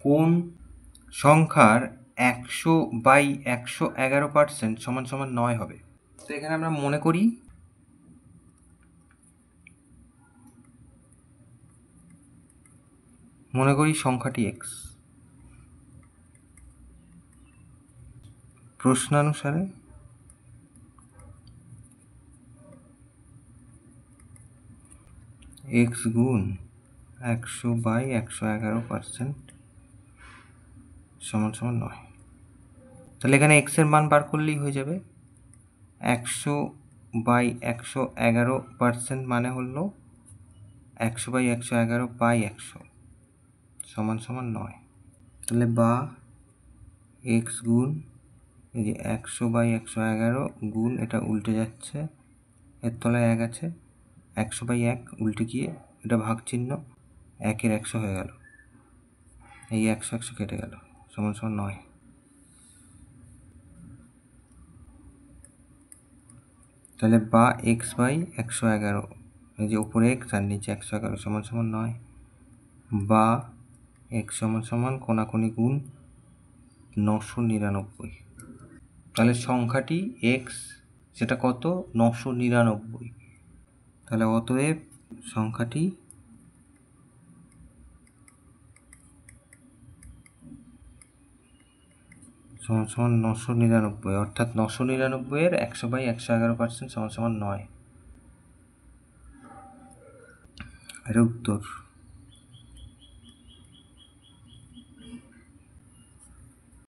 কোন সংখ্যার 100/111% সমান সমান 9 হবে? তো এখানে আমরা মনে করি সংখ্যাটি x। প্রশ্নানুসারে x গুণ 100/111% সমান সমান 9। তাহলে এখানে x এর মান বার করলেই হয়ে যাবে। 100/111% মানে হলো 100/111/100 সমান সমান 9। তাহলে বা x গুণ এই যে 100/111 গুণ এটা উল্টে যাচ্ছে, এর তলায় 1 আছে, 100/1 উল্টে গিয়ে এটা ভাগ চিহ্ন 1-এর 100 হয়ে গেল, এই 100 কেটে গেল, সমান সমান 9। তাহলে বা x/111, এই যে উপরে x আর নিচে 111 সমান সমান 9, বা x সমান সমান কোনাকুনি গুণ 999। তাহলে সংখ্যাটি x, সেটা কত? 999। তাহলে অতএব সংখ্যাটি সমান সমান 999, অর্থাৎ 999-এর 100/111% সমান সমান 9। এর উত্তর।